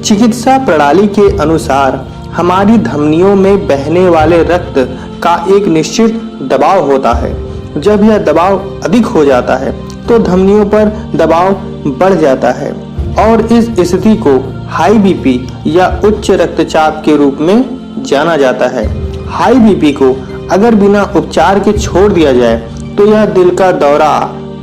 चिकित्सा प्रणाली के अनुसार हमारी धमनियों में बहने वाले रक्त का एक निश्चित दबाव होता है। जब यह दबाव अधिक हो जाता है तो धमनियों पर दबाव बढ़ जाता है और इस स्थिति को हाई बीपी या उच्च रक्तचाप के रूप में जाना जाता है। हाई बीपी को अगर बिना उपचार के छोड़ दिया जाए तो यह दिल का दौरा,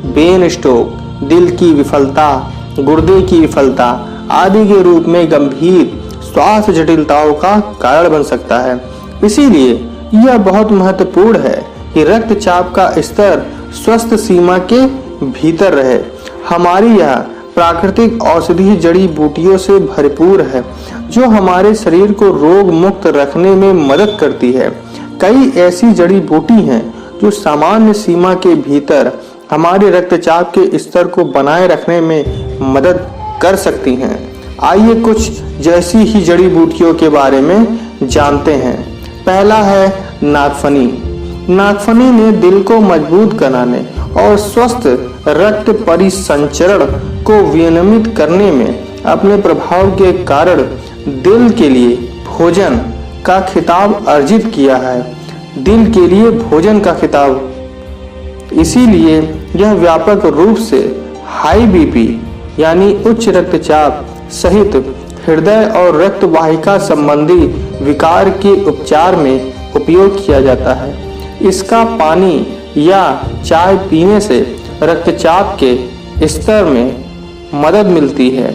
ब्रेन स्ट्रोक, दिल की विफलता, गुर्दे की विफलता आदि के रूप में गंभीर स्वास्थ्य जटिलताओं का कारण बन सकता है। इसीलिए यह बहुत महत्वपूर्ण है कि रक्तचाप का स्तर स्वस्थ सीमा के भीतर रहे। हमारी यह प्राकृतिक औषधीय जड़ी बूटियों से भरपूर है जो हमारे शरीर को रोग मुक्त रखने में मदद करती है। कई ऐसी जड़ी बूटी हैं जो सामान्य सीमा के भीतर हमारे रक्तचाप के स्तर को बनाए रखने में मदद कर सकती हैं। आइए कुछ जैसी ही जड़ी बूटियों के बारे में जानते हैं। पहला है नागफनी। नागफनी ने दिल को मजबूत बनाने और स्वस्थ रक्त परिसंचरण को विनियमित करने में अपने प्रभाव के कारण दिल के लिए भोजन का खिताब अर्जित किया है। दिल के लिए भोजन का खिताब, इसीलिए यह व्यापक रूप से हाई बीपी यानी उच्च रक्तचाप सहित हृदय और रक्त वाहिका संबंधी विकार के उपचार में उपयोग किया जाता है। इसका पानी या चाय पीने से रक्तचाप के स्तर में मदद मिलती है।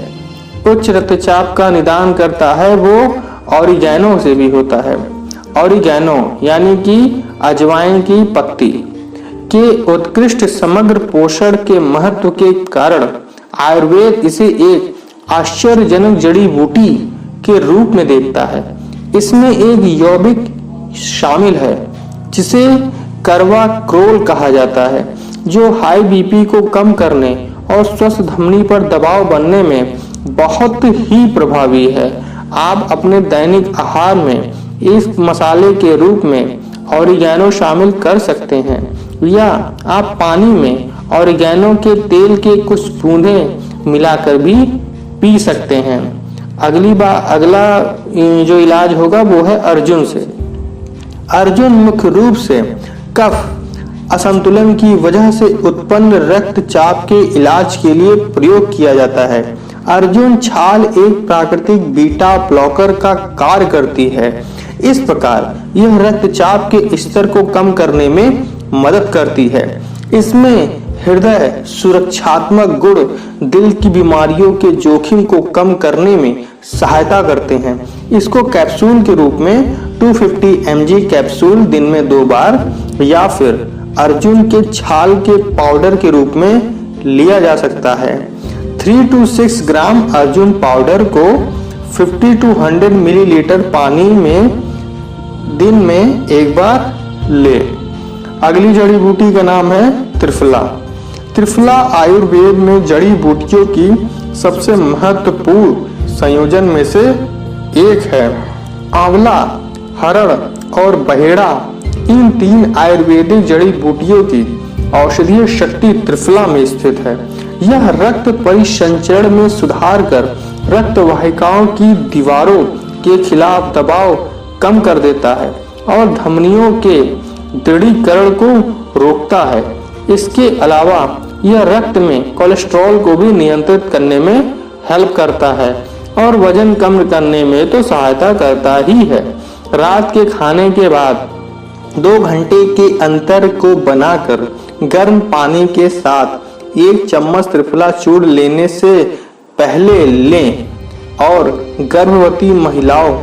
उच्च रक्तचाप का निदान करता है वो ऑरिगैनो से भी होता है। ऑरिगैनो यानी कि अजवाइन की पत्ती के उत्कृष्ट समग्र पोषण के महत्व के कारण आयुर्वेद इसे एक आश्चर्यजनक जड़ी बूटी के रूप में देखता है। इसमें एक यौगिक शामिल है जिसे करवा क्रोल कहा जाता है जो हाई बीपी को कम करने और स्वस्थ धमनी पर दबाव बनने में बहुत ही प्रभावी है। आप अपने दैनिक आहार में इस मसाले के रूप में ऑरिगैनो शामिल कर सकते हैं या आप पानी में ऑरिगैनो के तेल के कुछ बूंदें मिलाकर भी पी सकते हैं। अगला जो इलाज होगा वो है अर्जुन से। अर्जुन मुख्य रूप से कफ असंतुलन की वजह से उत्पन्न रक्तचाप के इलाज के लिए प्रयोग किया जाता है। अर्जुन छाल एक प्राकृतिक बीटा ब्लॉकर का कार्य करती है। इस प्रकार यह रक्तचाप के स्तर को कम करने में मदद करती है। इसमें हृदय सुरक्षात्मक गुण दिल की बीमारियों के जोखिम को कम करने में सहायता करते हैं। इसको कैप्सूल के रूप में 250 mg कैप्सूल दिन में 2 बार या फिर अर्जुन के छाल के पाउडर के रूप में लिया जा सकता है। 3 to 6 ग्राम अर्जुन पाउडर को 50 to 100 मिलीलीटर पानी में दिन में 1 बार ले। अगली जड़ी बूटी का नाम है त्रिफला। त्रिफला आयुर्वेद में जड़ी बूटियों की सबसे महत्वपूर्ण संयोजन में से एक है। आंवला, हरड़ और बहेड़ा इन 3 आयुर्वेदिक जड़ी बूटियों की औषधीय शक्ति त्रिफला में स्थित है। यह रक्त परिसंचरण में सुधार कर रक्त वाहिकाओं की दीवारों के खिलाफ दबाव कम कर देता है और धमनियों के दृढ़ीकरण को रोकता है। इसके अलावा यह रक्त में कोलेस्ट्रॉल को भी नियंत्रित करने में हेल्प करता है और वजन कम करने में तो सहायता करता ही है। रात के खाने के बाद 2 घंटे के अंतर को बनाकर गर्म पानी के साथ 1 चम्मच त्रिफला चूर्ण लेने से पहले लें और गर्भवती महिलाओं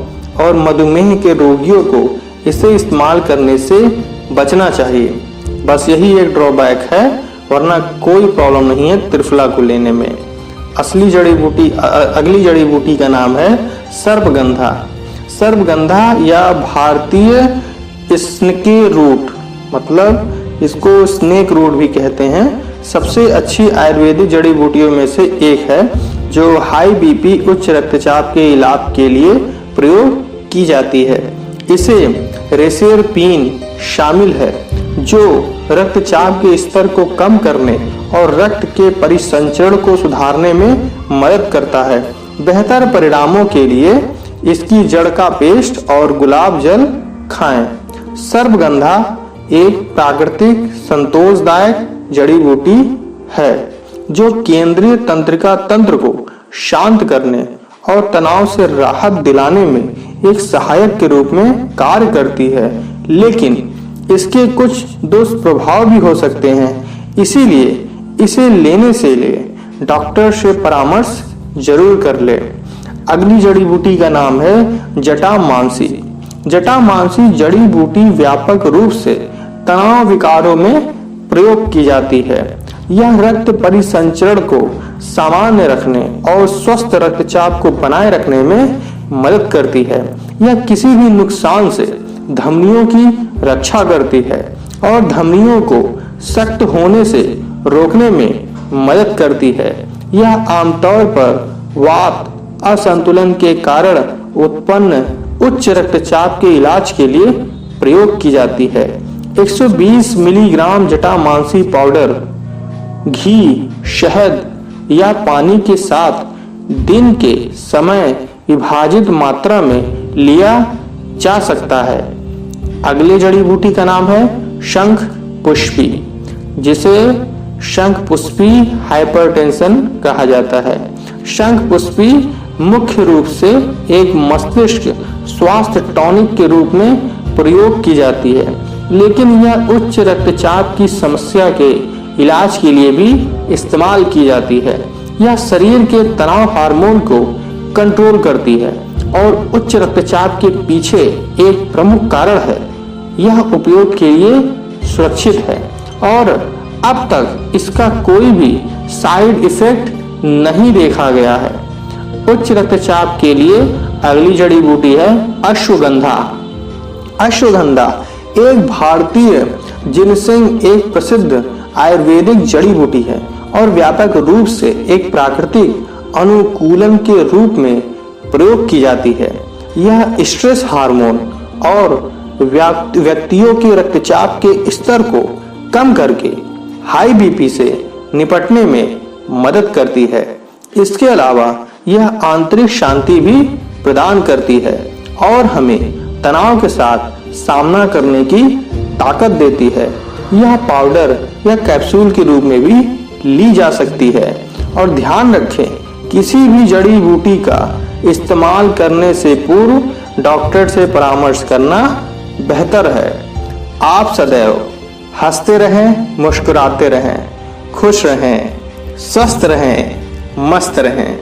और मधुमेह के रोगियों को इसे इस्तेमाल करने से बचना चाहिए। बस यही एक ड्रॉबैक है, वरना कोई प्रॉब्लम नहीं है त्रिफला को लेने में। अगली जड़ी बूटी का नाम है सर्पगंधा। सर्पगंधा या भारतीय स्नेके रूट, मतलब इसको स्नेक रूट भी कहते हैं, सबसे अच्छी आयुर्वेदिक जड़ी बूटियों में से एक है जो हाई बीपी उच्च रक्तचाप के इलाज के लिए प्रयोग की जाती है। इसे रेसेरपीन शामिल है जो रक्तचाप के स्तर को कम करने और रक्त के परिसंचरण को सुधारने में मदद करता है। बेहतर परिणामों के लिए इसकी जड़ का पेस्ट और गुलाब जल खाएं। सर्पगंधा एक प्राकृतिक संतोषदायक जड़ी बूटी है जो केंद्रीय तंत्रिका तंत्र को शांत करने और तनाव से राहत दिलाने में एक सहायक के रूप में कार्य करती है, लेकिन इसके कुछ दुष्प्रभाव भी हो सकते हैं। इसीलिए इसे लेने से डॉक्टर से परामर्श जरूर कर ले। अगली जड़ी बूटी का नाम है जटामांसी। जटामांसी जड़ी बूटी व्यापक रूप से तनाव विकारों में प्रयोग की जाती है। यह रक्त परिसंचरण को सामान्य रखने और स्वस्थ रक्तचाप को बनाए रखने में मदद करती है। यह किसी भी नुकसान से धमनियों की रक्षा करती है और धमनियों को सख्त होने से रोकने में मदद करती है। यह आमतौर पर वात असंतुलन के कारण उत्पन्न उच्च रक्तचाप के इलाज के लिए प्रयोग की जाती है। 120 मिलीग्राम जटामांसी पाउडर घी, शहद या पानी के साथ दिन के समय विभाजित मात्रा में लिया जा सकता है। अगली जड़ी बूटी का नाम है शंख पुष्पी, जिसे शंख पुष्पी हाइपरटेंशन कहा जाता है। शंख पुष्पी मुख्य रूप से एक मस्तिष्क स्वास्थ्य टॉनिक के रूप में प्रयोग की जाती है, लेकिन यह उच्च रक्तचाप की समस्या के इलाज के लिए भी इस्तेमाल की जाती है। यह शरीर के तनाव हार्मोन को कंट्रोल करती है और उच्च रक्तचाप के पीछे एक प्रमुख कारण है। यह उपयोग के लिए सुरक्षित है और अब तक इसका कोई भी साइड इफेक्ट नहीं देखा गया है। उच्च रक्तचाप के लिए अगली जड़ी बूटी है अश्वगंधा। अश्वगंधा एक भारतीय जिनसेंग एक प्रसिद्ध आयुर्वेदिक जड़ी बूटी है और व्यापक रूप से एक प्राकृतिक अनुकूलन के रूप में प्रयोग की जाती है। यह स्ट्रेस हार्मोन और व्यक्तियों के रक्तचाप के स्तर को कम करके हाई बीपी से निपटने में मदद करती है। इसके अलावा यह आंतरिक शांति भी प्रदान करती है और हमें तनाव के साथ सामना करने की ताकत देती है। यह पाउडर या कैप्सूल के रूप में भी ली जा सकती है। और ध्यान रखें, किसी भी जड़ी बूटी का इस्तेमाल करने से पूर्व डॉक्टर से परामर्श करना बेहतर है। आप सदैव हंसते रहें, मुस्कुराते रहें, खुश रहें, स्वस्थ रहें, मस्त रहें।